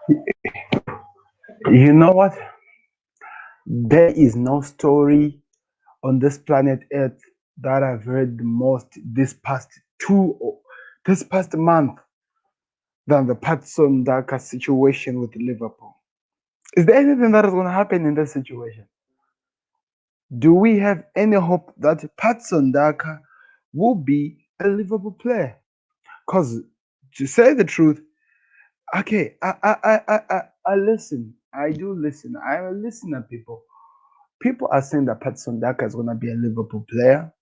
You know what? There is no story on this planet Earth that I've heard the most this past month than the Patson Daka situation with Liverpool. Is there anything that is going to happen in this situation? Do we have any hope that Patson Daka will be a Liverpool player? Because to say the truth, okay, I listen. I do listen. I listen to people. People are saying that Patson Daka is going to be a Liverpool player.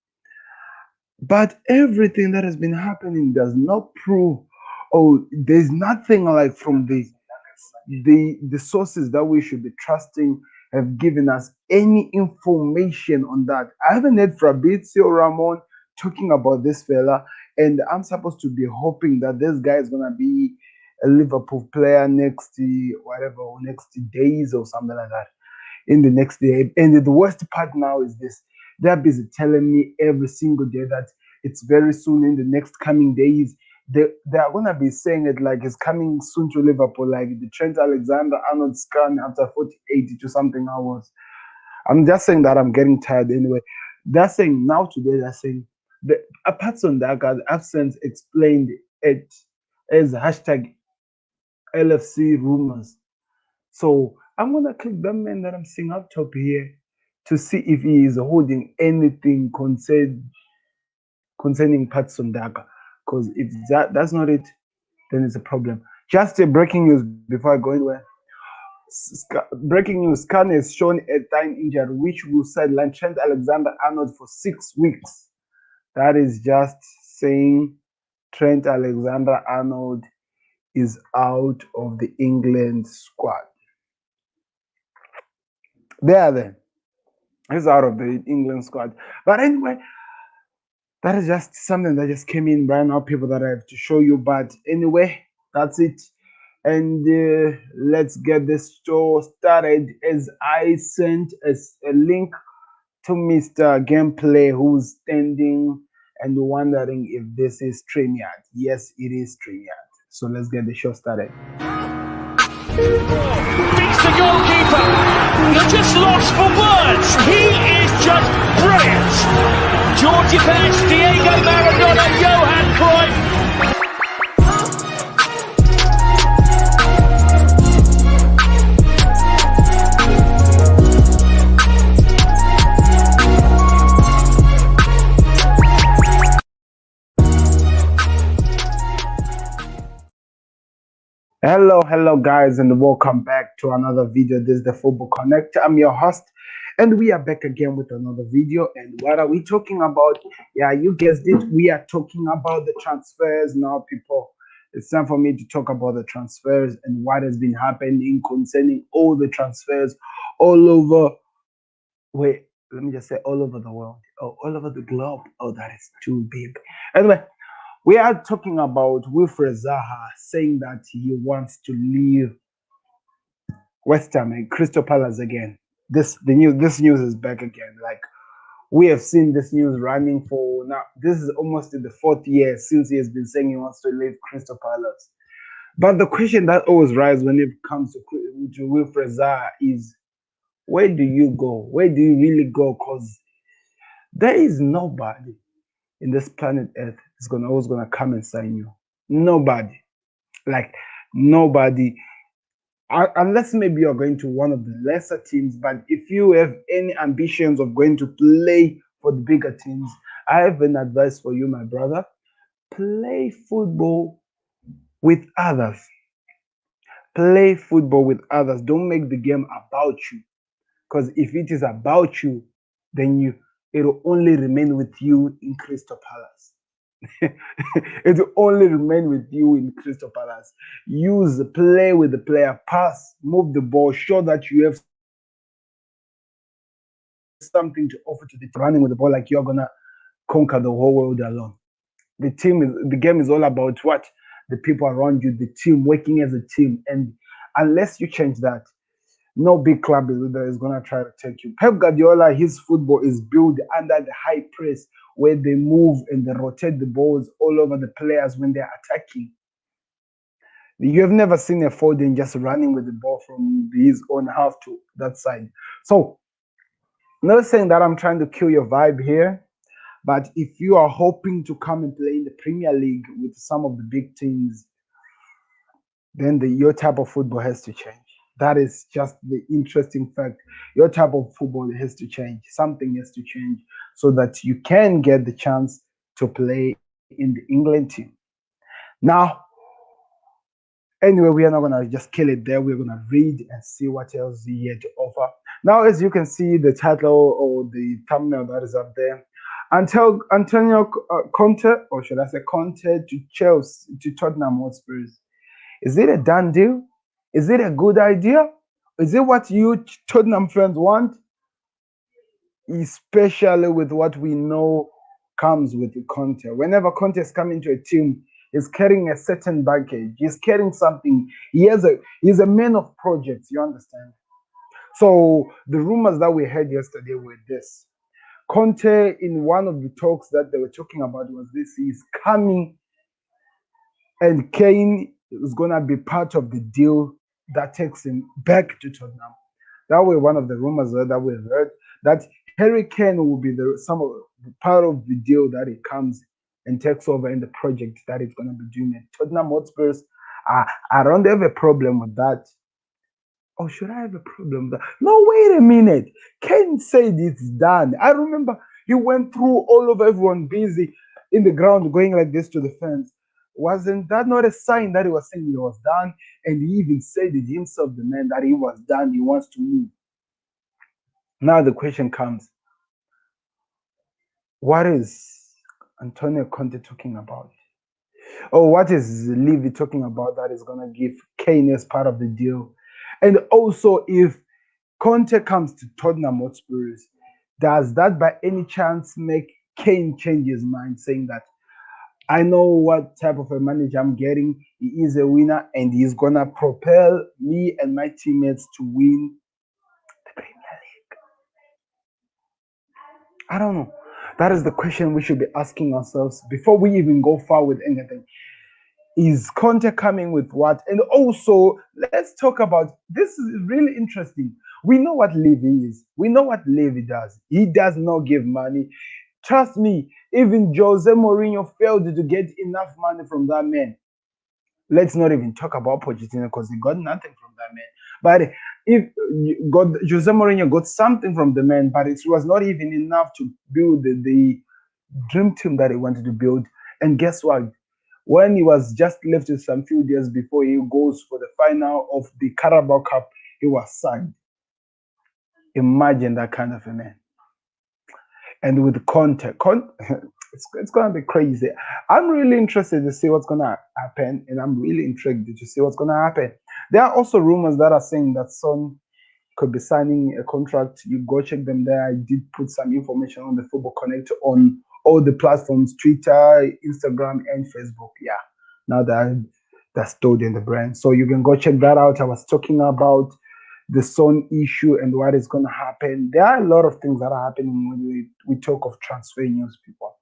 But everything that has been happening does not prove, oh, there's nothing like from the sources that we should be trusting have given us any information on that. I haven't heard Fabrizio Ramon talking about this fella, and I'm supposed to be hoping that this guy is gonna be a Liverpool player next whatever next days or something like that in the next day. And the worst part now is this: they're busy telling me every single day that it's very soon in the next coming days. They are gonna be saying it like it's coming soon to Liverpool, like the Trent Alexander Arnold scan after 48 to something hours. I'm just saying that I'm getting tired anyway. They're saying now today, they're saying the apart from that, absence explained it as hashtag LFC rumors. So I'm gonna click that man that I'm seeing up top here to see if he is holding anything concerning Patson Daka. Because if that's not it, then it's a problem. Just a breaking news before I go anywhere. Breaking news: Kane has shown a thigh injury which will sideline Trent Alexander-Arnold for 6 weeks. That is just saying Trent Alexander-Arnold is out of the England squad. There then. He's out of the England squad. But anyway, that is just something that just came in right now, people, that I have to show you. But anyway, that's it. And let's get this show started. As I sent a link to Mr. Gameplay, who's standing and wondering if this is StreamYard. Yes, it is StreamYard. So let's get the show started. Beats the goalkeeper. He's just lost for words. He is just brilliant. Georgie Best, Diego Maradona, Johan Cruyff. Hello, guys, and welcome back to another video. This is the Football Connect. I'm your host, and we are back again with another video. And what are we talking about? Yeah, you guessed it. We are talking about the transfers now, people. It's time for me to talk about the transfers and what has been happening concerning all the transfers all over. Wait, let me just say all over the world. Oh, all over the globe. Oh, that is too big. Anyway, we are talking about Wilfried Zaha saying that he wants to leave West Ham and Crystal Palace again. This news is back again. Like, we have seen this news running for now. This is almost in the 4th year since he has been saying he wants to leave Crystal Palace. But the question that always rises when it comes to Wilfried Zaha is, where do you go? Where do you really go? Because there is nobody in this planet Earth is always gonna come and sign you. Nobody, like nobody, unless maybe you're going to one of the lesser teams. But if you have any ambitions of going to play for the bigger teams, I have an advice for you, my brother. Play football with others. Play football with others. Don't make the game about you. Because if it is about you, then it'll only remain with you in Crystal Palace. It will only remain with you in Crystal Palace. Play with the player, pass, move the ball, show that you have something to offer to the team. Running with the ball like you're gonna conquer the whole world alone. The game is all about what? The people around you, the team, working as a team. And unless you change that, no big club is going to try to take you. Pep Guardiola, his football is built under the high press where they move and they rotate the balls all over the players when they're attacking. You have never seen a Foden just running with the ball from his own half to that side. So, not saying that I'm trying to kill your vibe here, but if you are hoping to come and play in the Premier League with some of the big teams, then your type of football has to change. That is just the interesting fact. Your type of football has to change. Something has to change so that you can get the chance to play in the England team. Now, anyway, we are not gonna just kill it there. We're gonna read and see what else he had to offer. Now, as you can see, the title or the thumbnail that is up there. Until Antonio Conte, or should I say Conte, to Chelsea, to Tottenham Hotspurs. Is it a done deal? Is it a good idea? Is it what you Tottenham fans want? Especially with what we know comes with Conte. Whenever Conte is coming to a team, he's carrying a certain baggage. He's carrying something. He's a man of projects. You understand? So the rumors that we heard yesterday were this. Conte, in one of the talks that they were talking about, was this: he's coming, and Kane is gonna be part of the deal that takes him back to Tottenham. That was one of the rumors that we heard, that Harry Kane will be part of the deal that he comes and takes over in the project that he's gonna be doing at Tottenham Hotspurs. I don't have a problem with that. Or should I have a problem with that? No, wait a minute. Kane said it's done. I remember he went through all of everyone busy in the ground going like this to the fans. Wasn't that not a sign that he was saying he was done? And he even said it himself, the man, that he was done. He wants to move. Now the question comes, what is Antonio Conte talking about? Or what is Levy talking about that is going to give Kane as part of the deal? And also, if Conte comes to Tottenham Hotspurs, does that by any chance make Kane change his mind, saying that I know what type of a manager I'm getting? He is a winner and he's going to propel me and my teammates to win the Premier League. I don't know. That is the question we should be asking ourselves before we even go far with anything. Is Conte coming with what? And also, let's talk about this. Is really interesting. We know what Levy is. We know what Levy does. He does not give money. Trust me, even Jose Mourinho failed to get enough money from that man. Let's not even talk about Pochettino because he got nothing from that man. But if Jose Mourinho got something from the man, but it was not even enough to build the dream team that he wanted to build. And guess what? When he was just left with some few days before he goes for the final of the Carabao Cup, he was signed. Imagine that kind of a man. And with Conte, it's going to be crazy. I'm really interested to see what's going to happen, and I'm really intrigued to see what's going to happen. There are also rumors that are saying that Son could be signing a contract. You go check them there. I did put some information on the Football Connect on all the platforms: Twitter, Instagram, and Facebook. Yeah, now that that's stored in the brand, so you can go check that out. I was talking about the Son issue and what is going to happen. There are a lot of things that are happening when we talk of transfer news, people.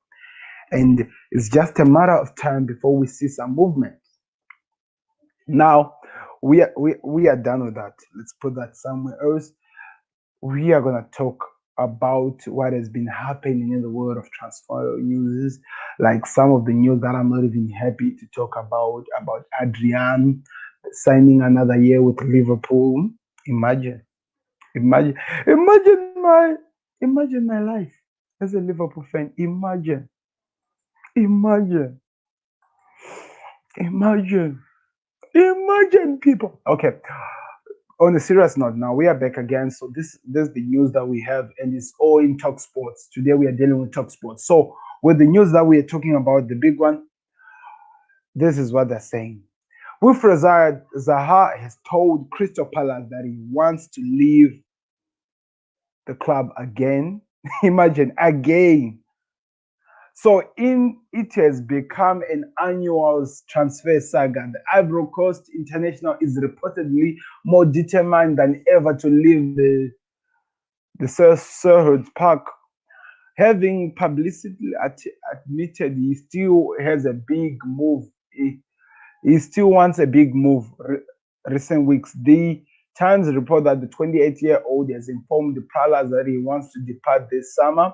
And it's just a matter of time before we see some movement. Now, we are done with that. Let's put that somewhere else. We are going to talk about what has been happening in the world of transfer news, like some of the news that I'm not even happy to talk about Adrian signing another year with Liverpool. Imagine, imagine, imagine my life as a Liverpool fan. Imagine, imagine, imagine, people. Okay, on a serious note, now we are back again. So this is the news that we have, and it's all in Talk Sports. Today we are dealing with Talk Sports. So with the news that we are talking about, the big one, this is what they're saying. Wilfried Zaha has told Crystal Palace that he wants to leave the club again. Imagine, again. So it has become an annual transfer saga. The Ivory Coast international is reportedly more determined than ever to leave the Selhurst Park. Having publicly admitted he still has a big move. He still wants a big move. Recent weeks, the Times report that the 28-year-old has informed the Palace that he wants to depart this summer.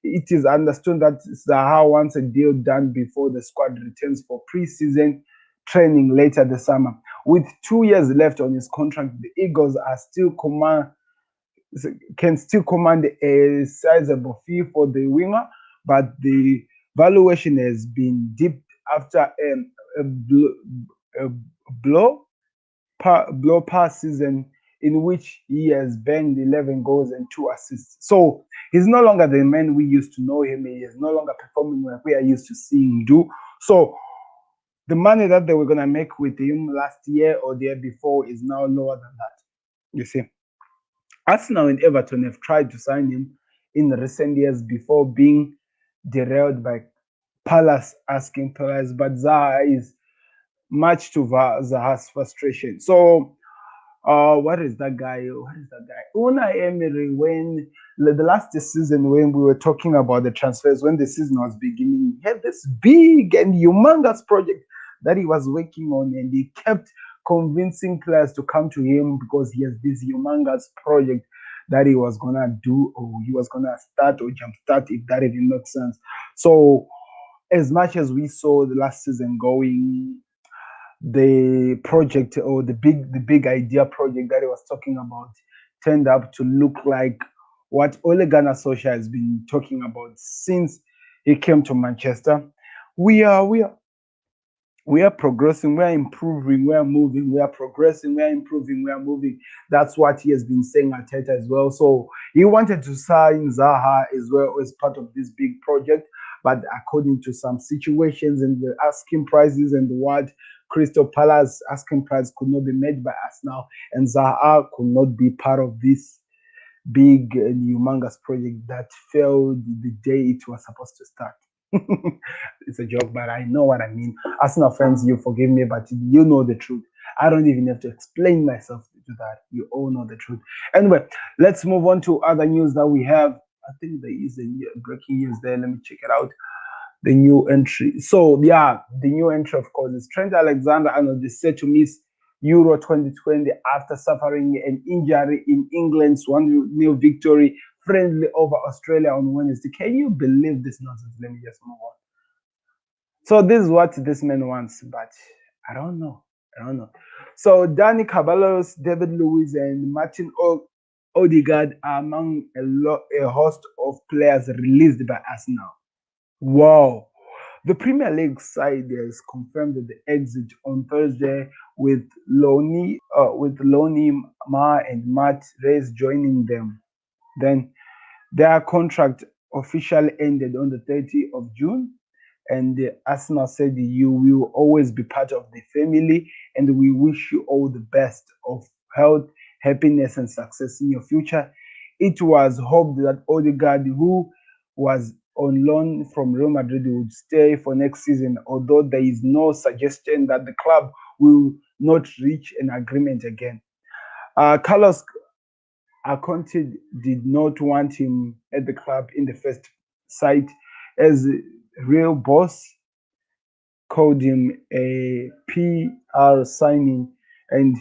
It is understood that Zaha wants a deal done before the squad returns for pre-season training later this summer. With 2 years left on his contract, the Eagles are still can still command a sizable fee for the winger, but the valuation has been dipped after a, a blow blow past season in which he has banged 11 goals and 2 assists. So he's no longer the man we used to know him. He is no longer performing like we are used to seeing him do. So the money that they were going to make with him last year or the year before is now lower than that. You see, Arsenal and Everton have tried to sign him in recent years before being derailed by Palace asking price, but Zaha is much to Zaha's frustration. So what is that guy? What is that guy? Una Emery, when the last season, when we were talking about the transfers, when the season was beginning, he had this big and humongous project that he was working on, and he kept convincing players to come to him because he has this humongous project that he was gonna do, or he was gonna start or jumpstart, if that even makes sense. So, as much as we saw the last season going, the project or the big idea project that he was talking about turned up to look like what Ole Gunnar Solskjaer has been talking about since he came to Manchester. We are progressing, we are improving, we are moving, we are progressing, we are improving, we are moving. That's what he has been saying at Teta as well. So he wanted to sign Zaha as well as part of this big project, but according to some situations and the asking prices and what Crystal Palace asking price could not be made by us now, and Zaha could not be part of this big and humongous project that failed the day it was supposed to start. It's a joke, but I know what I mean. Arsenal fans, you forgive me, but you know the truth. I don't even have to explain myself to that. You all know the truth. Anyway, let's move on to other news that we have. I think there is a breaking news there. Let me check it out. The new entry. So yeah, the new entry, of course, is Trent Alexander-Arnold is set to miss Euro 2020 after suffering an injury in England's 1-0 victory friendly over Australia on Wednesday. Can you believe this nonsense? Let me just move on. So this is what this man wants, but I don't know. I don't know. So Danny Caballos, David Luiz, and Martin Odegaard are among a host of players released by Arsenal. Wow. The Premier League side has confirmed the exit on Thursday with Lonnie Ma and Matt Reyes joining them. Then their contract officially ended on the 30th of June, and Arsenal said you will always be part of the family, and we wish you all the best of health, happiness, and success in your future. It was hoped that Odegaard, who was on loan from Real Madrid, would stay for next season, although there is no suggestion that the club will not reach an agreement again. Carlos Conte did not want him at the club in the first sight, as Real boss called him a PR signing, and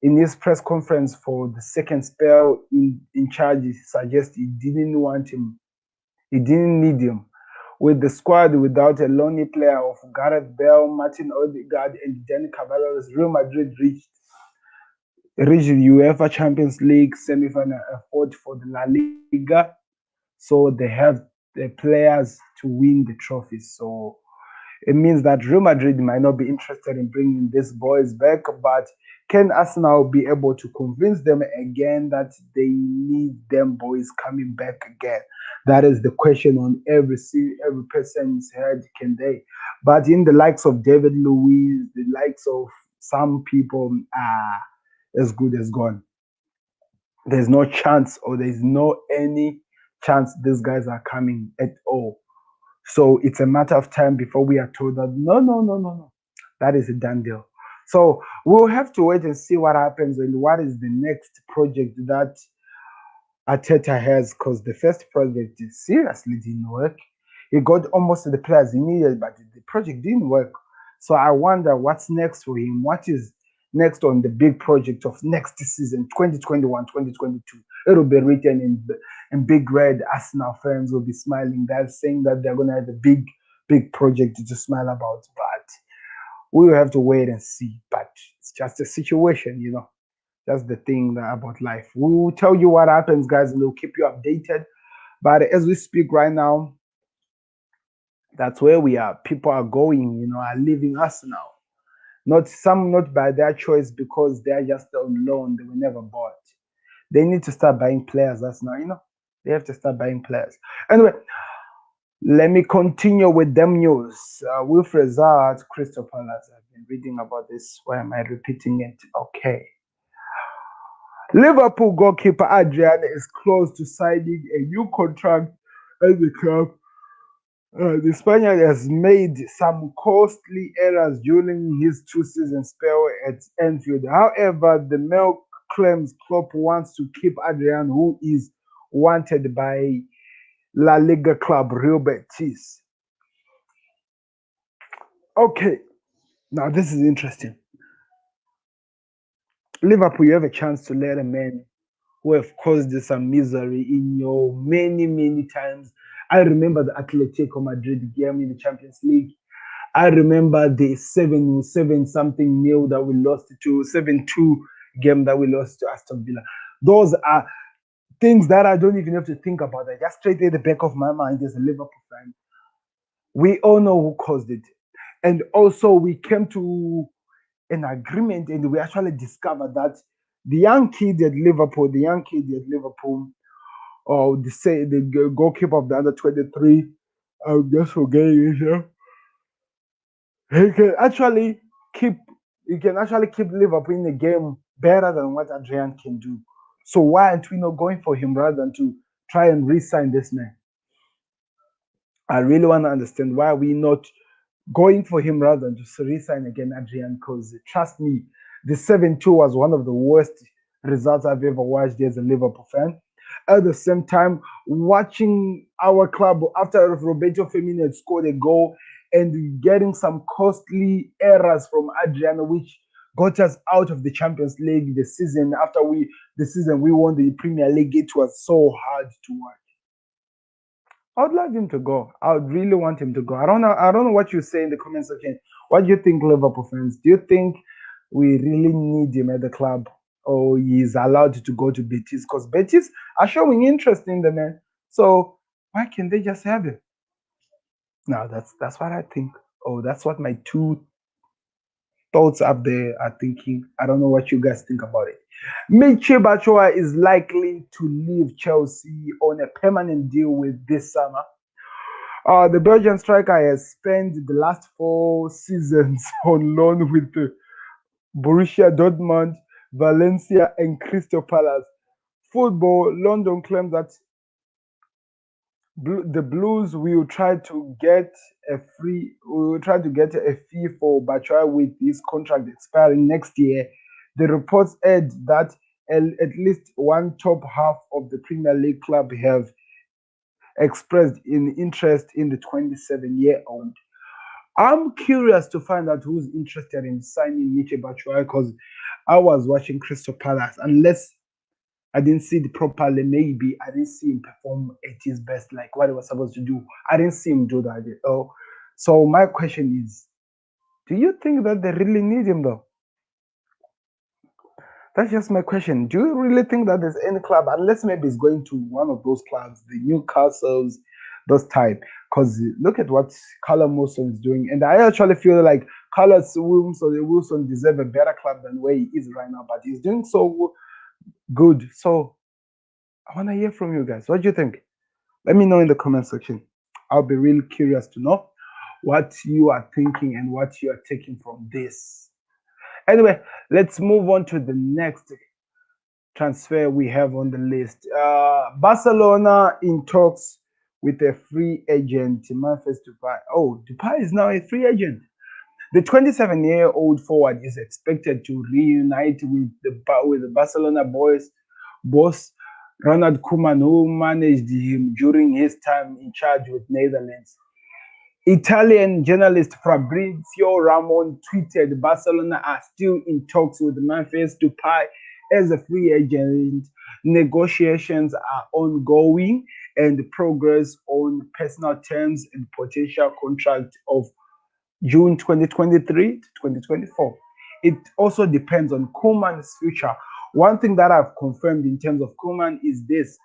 in his press conference for the second spell in charge, he suggested he didn't want him, he didn't need him. With the squad without a lonely player of Gareth Bale, Martin Odegaard, and Dani Ceballos, Real Madrid reached the UEFA Champions League semi-final effort for the La Liga. So they have the players to win the trophies. So it means that Real Madrid might not be interested in bringing these boys back, but can Arsenal be able to convince them again that they need them boys coming back again? That is the question on every person's head. Can they? But in the likes of David Luiz, the likes of some people, as good as gone. There's no chance, or there's no any chance these guys are coming at all. So it's a matter of time before we are told that no, no, no, no, no. That is a done deal. So we'll have to wait and see what happens and what is the next project that Arteta has, because the first project seriously didn't work. He got almost the players he needed, but the project didn't work. So I wonder what's next for him. What is next on the big project of next season, 2021, 2022? It'll be written in big red. Arsenal fans will be smiling. They're saying that they're going to have a big project to smile about. But we will have to wait and see. But it's just a situation, you know. That's the thing about life. We will tell you what happens, guys, and we'll keep you updated. But as we speak right now, that's where we are. People are going, you know, are leaving us now. Not by their choice because they're just on loan. They were never bought. They need to start buying players. That's now, you know, they have to start buying players. Anyway, let me continue with them news. Wilfried Zaha at Crystal Palace. I've been reading about this. Why am I repeating it? Okay. Liverpool goalkeeper Adrian is close to signing a new contract at the club. The Spaniard has made some costly errors during his two-season spell at Anfield. However, the Mail claims Klopp wants to keep Adrian, who is wanted by La Liga club Real Betis. Okay, now this is interesting. Liverpool, you have a chance to let a man who have caused some misery in your many times. I remember the Atletico Madrid game in the Champions League. I remember the 7 something nil that we lost to 7-2 game that we lost to Aston Villa. Those are things that I don't even have to think about. I just straight at the back of my mind as a Liverpool fan. We all know who caused it. And also we came to an agreement and we actually discovered that the young kid at Liverpool, or the goalkeeper of the under 23, I'm just forgetting his name. He can actually keep Liverpool in the game better than what Adrian can do. So why aren't we not going for him rather than to try and re-sign this man? I really want to understand why we not going for him rather than to re-sign again Adrian, because trust me, the 7-2 was one of the worst results I've ever watched as a Liverpool fan. At the same time, watching our club after Roberto Firmino had scored a goal and getting some costly errors from Adrian, which got us out of the Champions League the season we won the Premier League. It was so hard to watch. I would like him to go. I would really want him to go. I don't know what you say in the comment section. What do you think, Liverpool fans? Do you think we really need him at the club, or he's allowed to go to Betis? Because Betis are showing interest in the man. So why can't they just have him? No, that's what I think. Oh, that's what my two thoughts up there are thinking. I don't know what you guys think about it. Michy Batshuayi is likely to leave Chelsea on a permanent deal with this summer. The Belgian striker has spent the last 4 seasons on loan with Borussia Dortmund, Valencia, and Crystal Palace. Football London claims that the Blues will try to get a fee for Batshuayi with his contract expiring next year. The reports add that at least one top half of the Premier League club have expressed an interest in the 27-year-old. I'm curious to find out who's interested in signing Michy Batshuayi, because I was watching Crystal Palace. Unless I didn't see it properly, maybe I didn't see him perform at his best, like what he was supposed to do. I didn't see him do that. Oh, so my question is, do you think that they really need him though? That's just my question. Do you really think that there's any club, unless maybe it's going to one of those clubs, the Newcastles, those type? Because look at what Callum Wilson is doing, and I actually feel like Callum Wilson deserves a better club than where he is right now. But he's doing so good. So I want to hear from you guys. What do you think? Let me know in the comment section. I'll be really curious to know what you are thinking and what you are taking from this. Anyway, let's move on to the next transfer we have on the list. Barcelona in talks with a free agent, Memphis Depay. Oh, Depay is now a free agent. The 27-year-old forward is expected to reunite with the Barcelona boss Ronald Koeman, who managed him during his time in charge with Netherlands. Italian journalist Fabrizio Ramon tweeted Barcelona are still in talks with Memphis Depay as a free agent. Negotiations are ongoing and progress on personal terms and potential contract of June 2023 to 2024. It also depends on Koeman's future. One thing that I've confirmed in terms of Koeman is this: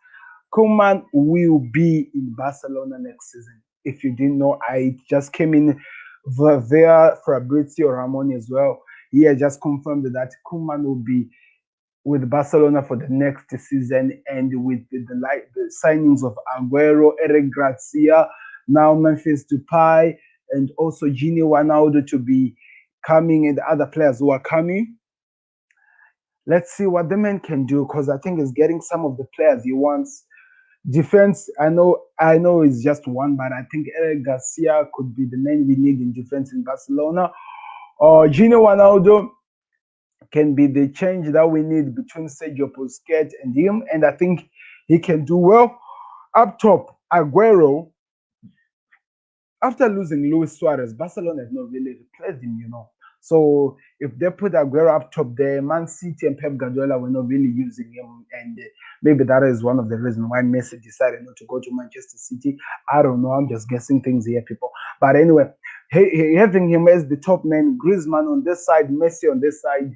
Koeman will be in Barcelona next season. If you didn't know, I just came in via Fabrizio Ramon as well. He had just confirmed that Koeman will be with Barcelona for the next season, and with the signings of Aguero, Eric Garcia, now Memphis Depay, and also Gini Wijnaldum to be coming, and the other players who are coming. Let's see what the man can do, because I think he's getting some of the players he wants. Defense, I know it's just one, but I think Eric Garcia could be the man we need in defense in Barcelona. Gini Wijnaldum can be the change that we need between Sergio Busquets and him, and I think he can do well. Up top, Aguero. After losing Luis Suarez, Barcelona has not really replaced him. So if they put Aguero up top there, Man City and Pep Guardiola were not really using him, and maybe that is one of the reasons why Messi decided not to go to Manchester City. I don't know. I'm just guessing things here, people. But anyway, having him as the top man, Griezmann on this side, Messi on this side,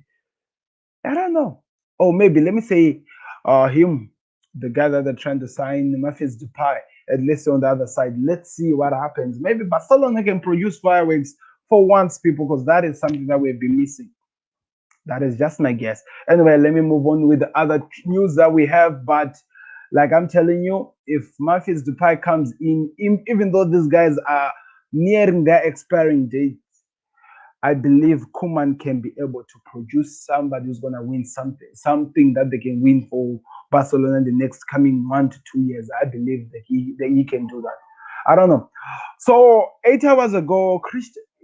I don't know. Oh, maybe let me say, him, the guy that they're trying to sign, Memphis Depay, at least on the other side. Let's see what happens. Maybe Barcelona can produce fireworks for once, people, because that is something that we've been missing. That is just my guess. Anyway, let me move on with the other news that we have. But like I'm telling you, if Memphis Depay comes in, even though these guys are nearing their expiring date, I believe Koeman can be able to produce somebody who's gonna win something that they can win for Barcelona in the next coming 1 to 2 years. I believe that he can do that. I don't know. So 8 hours ago,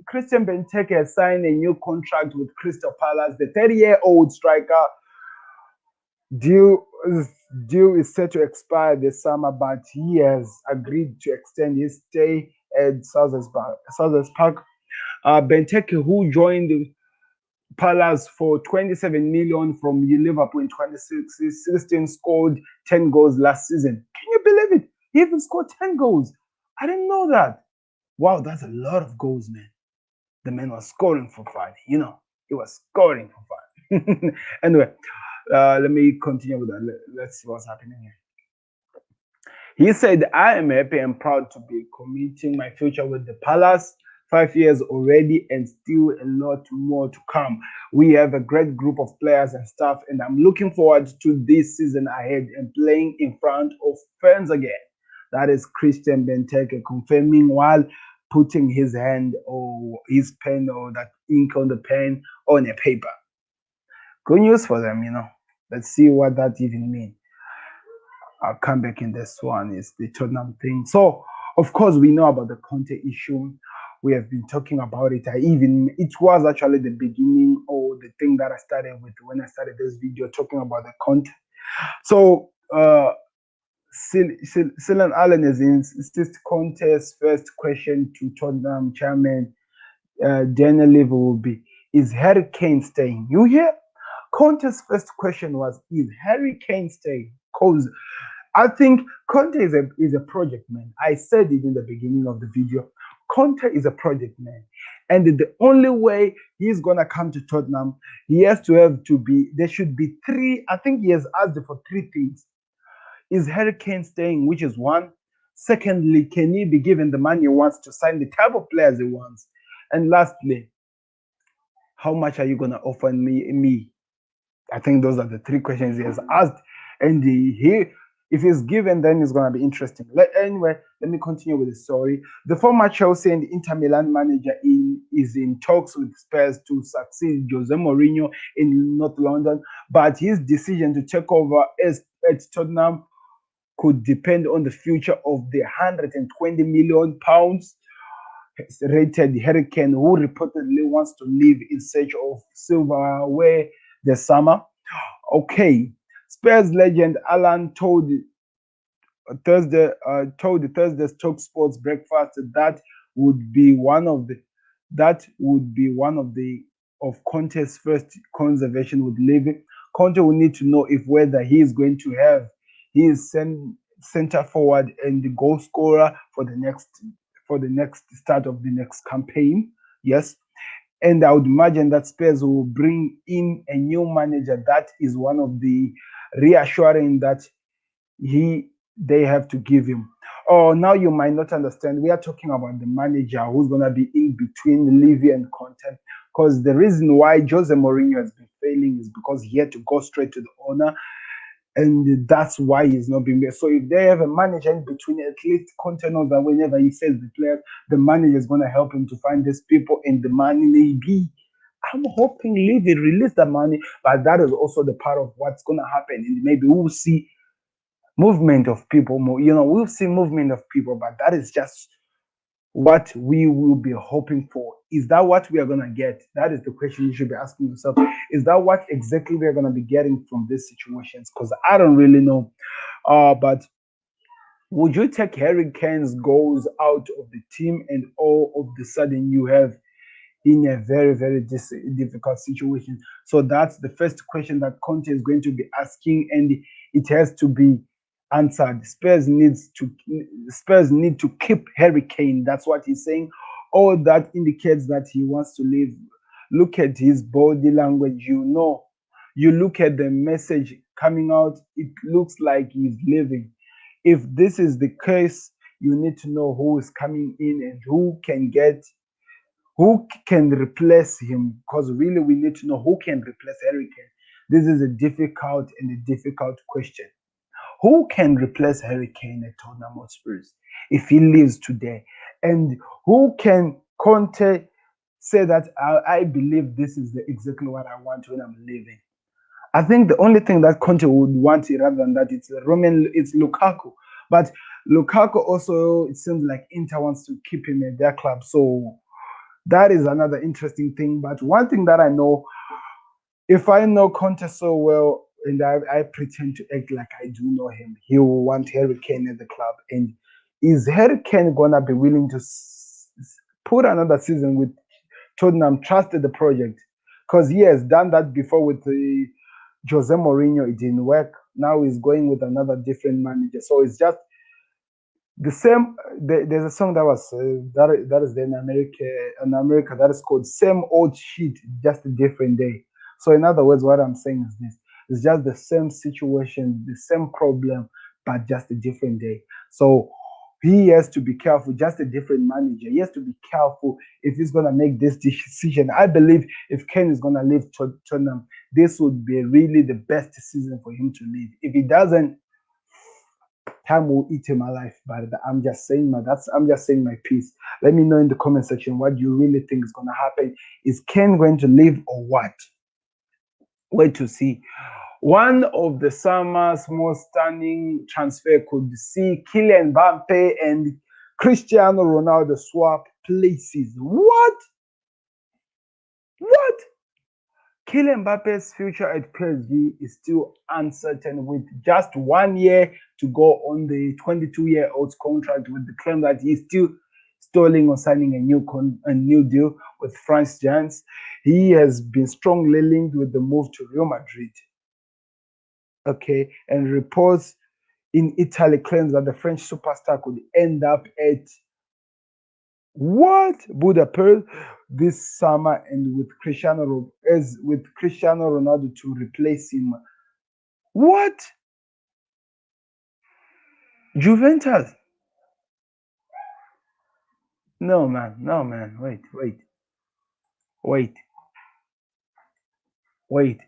Christian Benteke has signed a new contract with Crystal Palace. The 30-year-old striker deal deal is set to expire this summer, but he has agreed to extend his stay at Selhurst Park. Benteke, who joined Palace for 27 million from Liverpool in 2016, scored 10 goals last season. Can you believe it? He even scored 10 goals. I didn't know that. Wow, that's a lot of goals, man. The man was scoring for fun. He was scoring for fun. Anyway, let me continue with that. Let's see what's happening here. He said, I am happy and proud to be committing my future with the Palace. 5 years already and still a lot more to come. We have a great group of players and staff, and I'm looking forward to this season ahead and playing in front of fans again. That is Christian Benteke confirming while putting his hand or his pen or that ink on the pen on a paper. Good news for them. Let's see what that even means. I'll come back in this one. Is the Tottenham thing. So, of course, we know about the Conte issue. We have been talking about it. It was actually the beginning or the thing that I started with when I started this video talking about the Conte. So, Silan Allen has insisted Conte's first question to Tottenham chairman Daniel Levy will be: is Harry Kane staying? You hear? Conte's first question was: is Harry Kane staying? Because I think Conte is a project man. I said it in the beginning of the video. Conte is a project man. And the only way he's going to come to Tottenham, there should be three. I think he has asked for three things. Is Harry Kane staying, which is one? Secondly, can he be given the money he wants to sign the type of players he wants? And lastly, how much are you going to offer me? I think those are the three questions he has asked. And if he's given, then it's going to be interesting. Anyway, let me continue with the story. The former Chelsea and Inter Milan manager is in talks with Spurs to succeed Jose Mourinho in North London, but his decision to take over at Tottenham could depend on the future of the £120 million rated Harry Kane, who reportedly wants to leave in search of silverware this summer. Okay. Spurs legend Alan told the Thursday Talk Sports Breakfast that would be one of the of Conte's first conservation with leaving. Conte will need to know if whether he is going to have his center forward and the goal scorer for the next start of the next campaign. Yes. And I would imagine that Spurs will bring in a new manager. That is one of the reassuring that they have to give him. Oh, now you might not understand. We are talking about the manager who's gonna be in between Levy and Conte. Because the reason why Jose Mourinho has been failing is because he had to go straight to the owner, and that's why he's not being there. So if they have a manager in between, at least Conte knows that whenever he says the players, the manager is gonna help him to find these people and the money maybe. I'm hoping Levy release the money, but that is also the part of what's gonna happen. And maybe we'll see movement of people more. We'll see movement of people, but that is just what we will be hoping for. Is that what we are going to get? That is the question you should be asking yourself. Is that what exactly we are going to be getting from these situations? Because I don't really know. But would you take Harry Kane's goals out of the team and all of the sudden you have in a very, very difficult situation? So that's the first question that Conte is going to be asking, and it has to be answered. Spurs need to keep Harry Kane. That's what he's saying. All that indicates that he wants to leave. Look at his body language. You look at the message coming out. It looks like he's leaving. If this is the case, you need to know who is coming in and who can replace him, because really we need to know who can replace Harry Kane. This is a difficult question. Who can replace Harry Kane at Tottenham Hotspurs if he leaves today? And who can Conte say that I believe this is exactly what I want when I'm leaving? I think the only thing that Conte would want rather than that it's Lukaku. But Lukaku also, it seems like Inter wants to keep him at their club. So that is another interesting thing. But one thing that I know, if I know Conte so well and I pretend to act like I do know him, he will want Harry Kane at the club. And is Harry Kane gonna be willing to put another season with Tottenham, trusted the project? Because he has done that before with the Jose Mourinho. It didn't work. Now he's going with another different manager. So it's just the same. There's a song that was that is in America that is called "Same Old Shit, Just a Different Day." So in other words, what I'm saying is this: it's just the same situation, the same problem, but just a different day. So he has to be careful. Just a different manager. He has to be careful if he's gonna make this decision. I believe if Ken is gonna leave Tottenham, this would be really the best season for him to leave. If he doesn't, time will eat him alive. But I'm just saying my piece. Let me know in the comment section what you really think is gonna happen. Is Ken going to leave or what? Wait to see. One of the summer's most stunning transfer could see Kylian Mbappe and Cristiano Ronaldo swap places. What? What? Kylian Mbappe's future at PSG is still uncertain, with just 1 year to go on the 22-year-old's contract, with the claim that he's still stalling on signing a new deal with France Giants. He has been strongly linked with the move to Real Madrid. Okay, and reports in Italy claims that the French superstar could end up at Budapest this summer, and with Cristiano Ronaldo to replace him. What? Juventus? No man. Wait.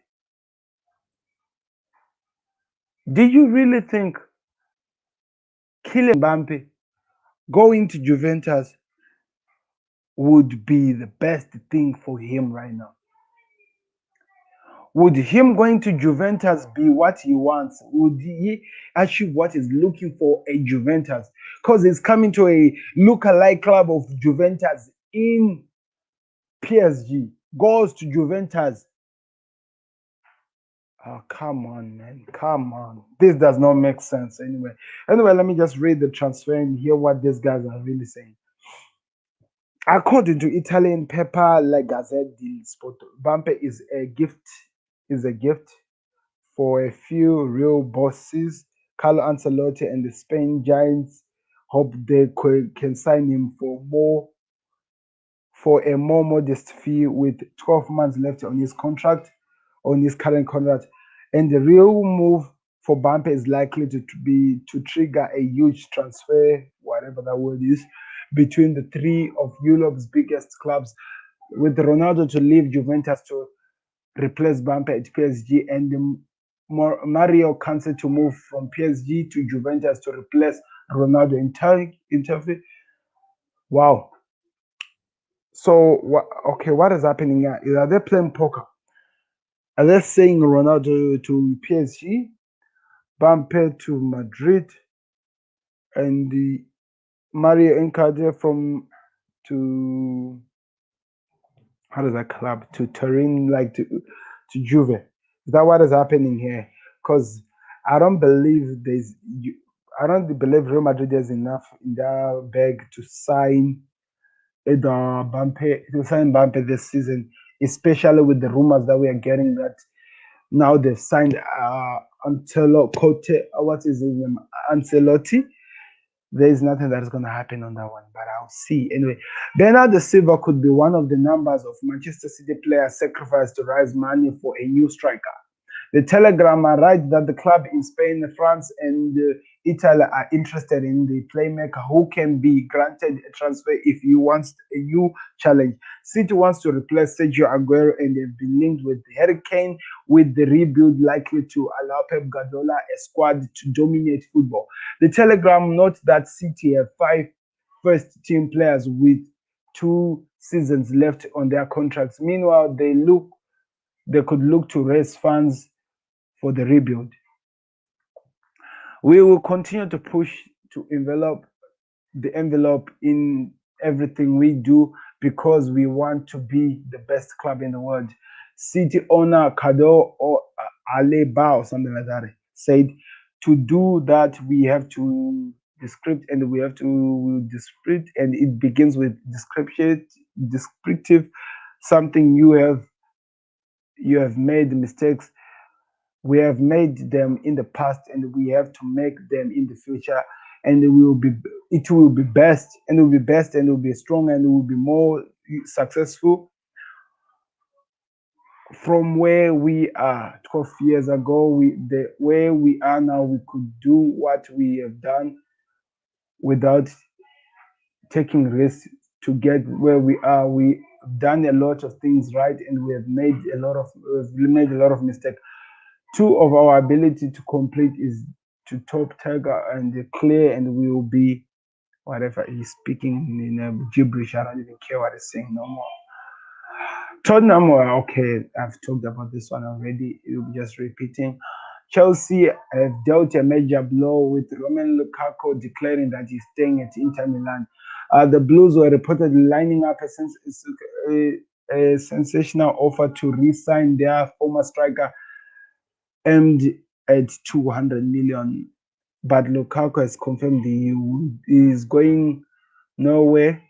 Did you really think Kylian Mbappe going to Juventus would be the best thing for him right now? Would him going to Juventus be what he wants? Would he achieve what he's looking for at Juventus? Because he's coming to a look-alike club of Juventus in PSG. Goes to Juventus. Oh, come on, man. Come on. This does not make sense anyway. Anyway, let me just read the transfer and hear what these guys are really saying. According to Italian paper La Gazzetta dello Sport, Bampe is a gift for a few real bosses. Carlo Ancelotti and the Spain Giants hope they can sign him for a more modest fee with 12 months left on his current contract. And the real move for Bampe is likely to trigger a huge transfer, whatever that word is, between the three of Europe's biggest clubs, with Ronaldo to leave Juventus to replace Bampe at PSG and Mario Conte to move from PSG to Juventus to replace Ronaldo in Wow. So what is happening here? Are they playing poker? Are they saying Ronaldo to PSG, Bampe to Madrid, and the Mario Icardi to how does that club to Turin, like to Juve? Is that what is happening here? Because I don't believe I don't believe Real Madrid has enough in their bag to sign Bampe this season, especially with the rumors that we are getting that now they've signed what is his name? Ancelotti. There is nothing that is going to happen on that one, but I'll see. Anyway, Bernardo Silva could be one of the numbers of Manchester City players sacrificed to raise money for a new striker. The Telegram writes that the club in Spain, France, and Italy are interested in the playmaker who can be granted a transfer if he wants a new challenge. City wants to replace Sergio Aguero and they've been linked with Harry Kane, with the rebuild likely to allow Pep Guardiola a squad to dominate football. The Telegram notes that City have 5 first-team players with 2 seasons left on their contracts. Meanwhile, they could look to raise funds for the rebuild. We will continue to push to envelope the envelope in everything we do because we want to be the best club in the world. City owner Kado or Aleba or something like that said, to do that we have to descript and we have to descript, and it begins with descriptive, something you have made mistakes. We have made them in the past and we have to make them in the future, and it will be best, and it will be best, and it will be strong, and it will be more successful from where we are 12 years ago. Where we are now, we could do what we have done without taking risks to get where we are. We've done a lot of things right, and we've made a lot of mistakes. 2 of our ability to complete is to top Tiger and clear, and we will be whatever he's speaking in gibberish. I don't even care what he's saying no more. Tottenham, okay, I've talked about this one already. You'll be just repeating. Chelsea have dealt a major blow with Romelu Lukaku declaring that he's staying at Inter Milan. The Blues were reportedly lining up a sensational offer to re-sign their former striker, aimed at 200 million, but Lukaku has confirmed he is going nowhere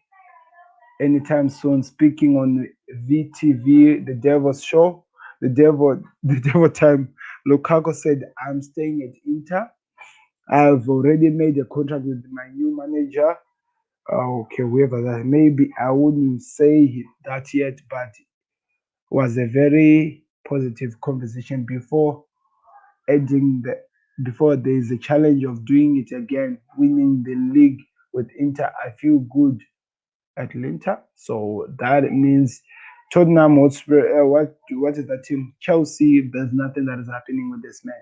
anytime soon. Speaking on VTV, the Devil's show, the Devil Time, Lukaku said, "I'm staying at Inter. I've already made a contract with my new manager." Okay, whoever that, maybe I wouldn't say that yet, but it was a very positive conversation before before there is a challenge of doing it again, winning the league with Inter. I feel good at Inter, so that means Tottenham Hotspur. What is that team? Chelsea. There's nothing that is happening with this man.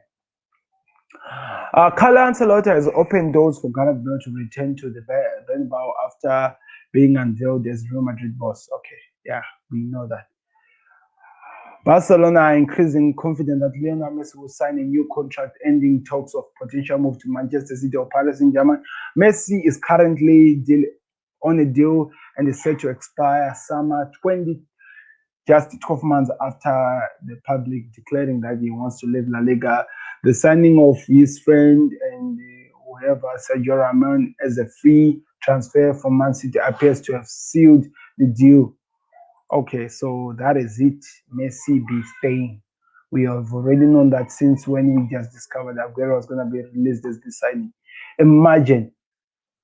Carlo Ancelotti has opened doors for Gareth Bale to return to the Bernabeu after being unveiled as Real Madrid boss. Okay, yeah, we know that. Barcelona are increasingly confident that Lionel Messi will sign a new contract, ending talks of potential move to Manchester City or Paris Saint-Germain. Messi is currently on a deal and is set to expire summer just 12 months after the public declaring that he wants to leave La Liga. The signing of his friend and whoever, Sergio Ramos, as a free transfer from Man City appears to have sealed the deal. Okay, so that is it. Messi be staying. We have already known that since when we just discovered that Aguero was gonna be released as the signing. Imagine,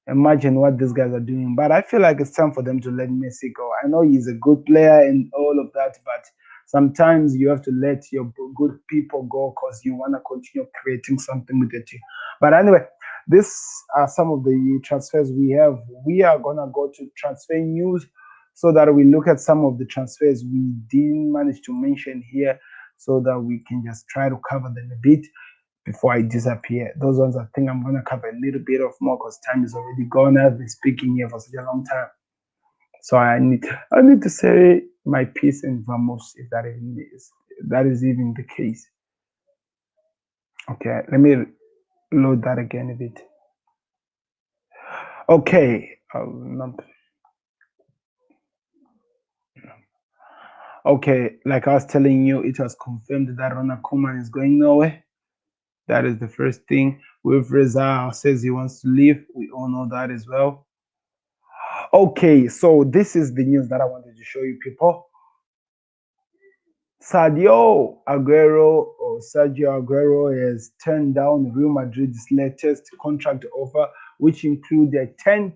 imagine what these guys are doing. But I feel like it's time for them to let Messi go. I know he's a good player and all of that, but sometimes you have to let your good people go because you want to continue creating something with the team. But anyway, these are some of the transfers we have. We are gonna go to transfer news so that we look at some of the transfers we didn't manage to mention here so that we can just try to cover them a bit before I disappear. Those ones I think I'm gonna cover a little bit of more because time is already gone. I've been speaking here for such a long time. So I need to say my piece in Vamos if that is even the case. Okay, let me load that again a bit. Okay. Okay, like I was telling you, it was confirmed that Ronald Koeman is going nowhere. That is the first thing. Wilfried Zaha says he wants to leave. We all know that as well. Okay, so this is the news that I wanted to show you people. Sergio Aguero has turned down Real Madrid's latest contract offer, which included a 10%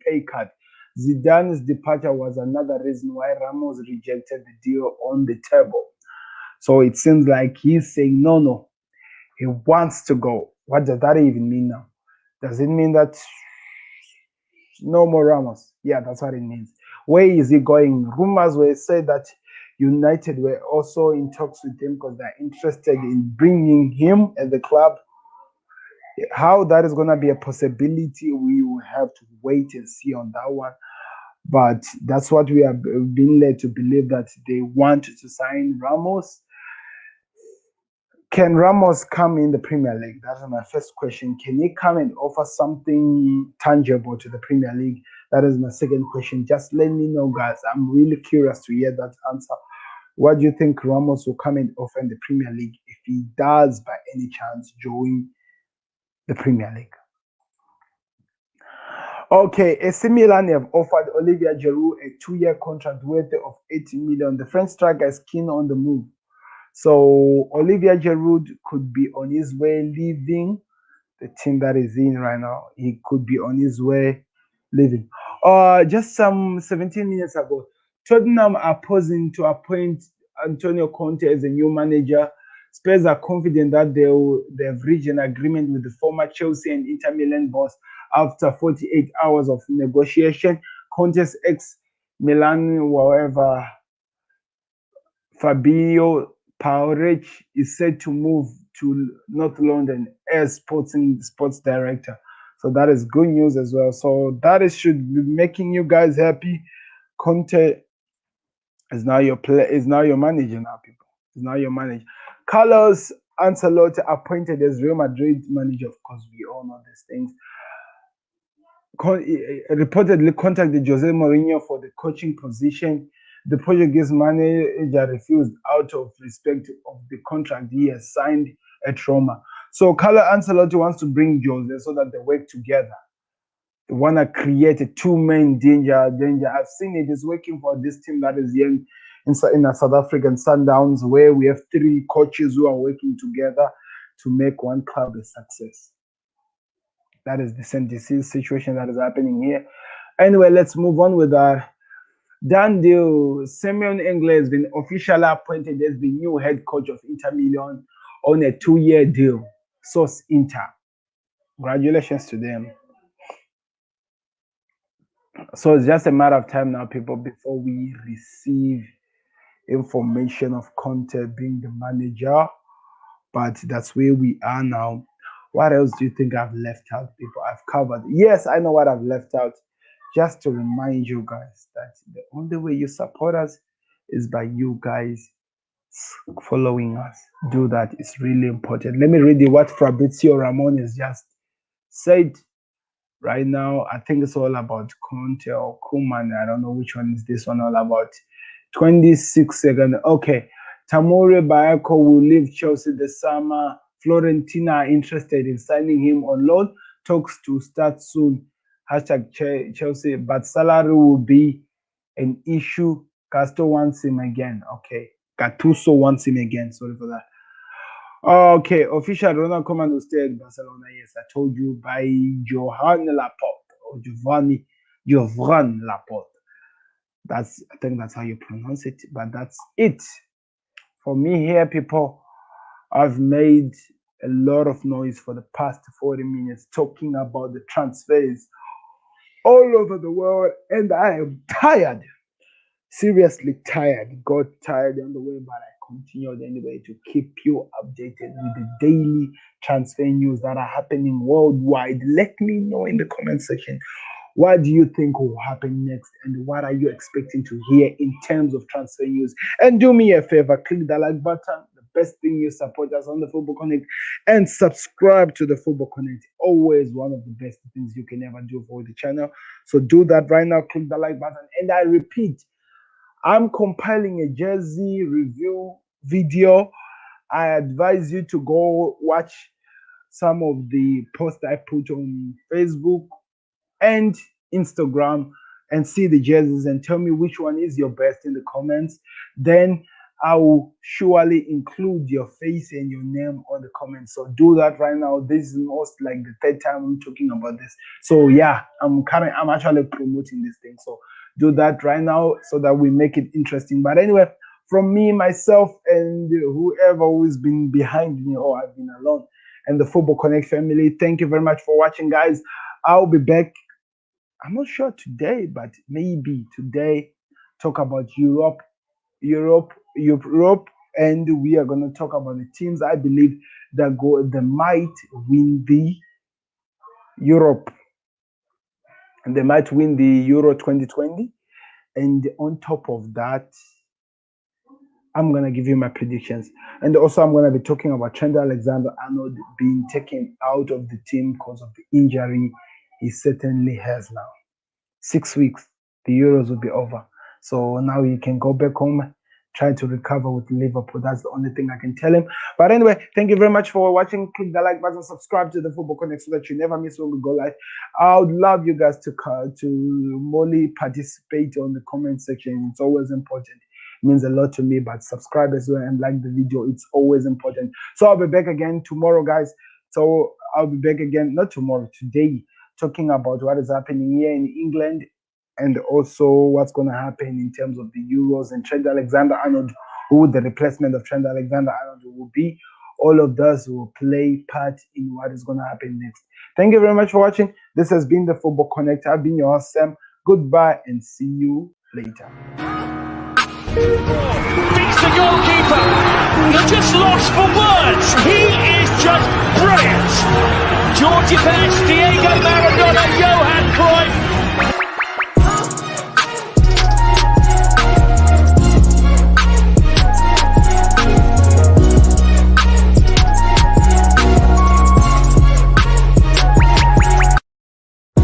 pay cut. Zidane's departure was another reason why Ramos rejected the deal on the table. So it seems like he's saying no. He wants to go. What does that even mean now? Does it mean that no more Ramos? Yeah, that's what it means. Where is he going? Rumors were said that United were also in talks with him because they're interested in bringing him at the club. How that is going to be a possibility, we will have to wait and see on that one. But that's what we have been led to believe, that they want to sign Ramos. Can Ramos come in the Premier League? That's my first question. Can he come and offer something tangible to the Premier League? That is my second question. Just let me know, guys. I'm really curious to hear that answer. What do you think Ramos will come and offer in the Premier League if he does, by any chance, join the Premier League? Okay, AC Milan have offered Olivier Giroud a 2-year contract worth of 80 million. The French striker is keen on the move. So Olivier Giroud could be on his way leaving the team that is in right now. He could be on his way leaving. Just some 17 minutes ago, Tottenham are posing to appoint Antonio Conte as a new manager. Spurs are confident that they have reached an agreement with the former Chelsea and Inter Milan boss after 48 hours of negotiation. Conte's ex-Milan, however, Fabio Pauric is set to move to North London as sports director. So that is good news as well. So that should be making you guys happy. Conte is now your manager now, people. Is now your manager. Carlos Ancelotti appointed as Real Madrid manager. Of course, we all know these things. Reportedly contacted Jose Mourinho for the coaching position. The Portuguese manager refused out of respect of the contract he has signed at Roma. So Carlo Ancelotti wants to bring Jose so that they work together. They want to create a two-man danger. I've seen it is working for this team that is here in a South African Sundowns, where we have 3 coaches who are working together to make one club a success. That is the same disease situation that is happening here. Anyway, let's move on with that. Done deal. Simeon Engle has been officially appointed as the new head coach of Inter Milan on a 2-year deal. Source Inter. Congratulations to them. So it's just a matter of time now, people, before we receive information of Conte being the manager. But that's where we are now. What else do you think I've left out, people? I've covered. Yes, I know what I've left out. Just to remind you guys that the only way you support us is by you guys following us. Do that. It's really important. Let me read you what Fabrizio Ramon has just said. Right now, I think it's all about Conte or Koeman. I don't know which one is this one all about. 26 seconds. Okay. Tamori Bayako will leave Chelsea this summer. Florentina are interested in signing him on loan. Talks to start soon. #Chelsea. But salary will be an issue. Castro wants him again. Okay. Gattuso wants him again. Sorry for that. Okay. Official Ronald Koeman will stay at Barcelona. Yes, I told you by Johan Laporte or Jovan Laporte. I think that's how you pronounce it. But that's it. For me here, people, I've made a lot of noise for the past 40 minutes talking about the transfers all over the world, and I am tired. Seriously tired. Got tired on the way, but I continued anyway to keep you updated with the daily transfer news that are happening worldwide. Let me know in the comment section, what do you think will happen next, and what are you expecting to hear in terms of transfer news? And do me a favor, click the like button. The best thing, you support us on the Football Connect, and subscribe to the Football Connect. Always one of the best things you can ever do for the channel. So do that right now. Click the like button. And I repeat, I'm compiling a jersey review video. I advise you to go watch some of the posts I put on Facebook and Instagram and see the jerseys and tell me which one is your best in the comments. Then I will surely include your face and your name on the comments. So do that right now. This is most like the third time I'm talking about this. So yeah, I'm actually promoting this thing. So do that right now so that we make it interesting. But anyway, from me, myself, and whoever who's been behind me, or I've been alone, and the Football Connect family, thank you very much for watching, guys. I'll be back, I'm not sure today, but maybe today, talk about Europe, and we are going to talk about the teams I believe that might win the Europe, and they might win the Euro 2020. And on top of that, I'm going to give you my predictions. And also, I'm going to be talking about Trent Alexander-Arnold being taken out of the team because of the injury he certainly has now. 6 weeks, the Euros will be over. So now he can go back home, try to recover with Liverpool. That's the only thing I can tell him. But anyway, thank you very much for watching. Click the like button, subscribe to the Football Connect so that you never miss when we go live. I would love you guys to more participate on the comment section. It's always important. It means a lot to me. But subscribe as well and like the video. It's always important. So I'll be back again tomorrow, guys. So I'll be back again, not tomorrow, today, talking about what is happening here in England, and also what's going to happen in terms of the Euros and Trent Alexander-Arnold, who the replacement of Trent Alexander-Arnold will be. All of this will play part in what is going to happen next. Thank you very much for watching. This has been the Football Connect. I've been your host, Sam. Goodbye and see you later. Beats the goalkeeper. He's just lost for words. He is just brilliant. Georgie Best, Diego Maradona, Johan Cruyff.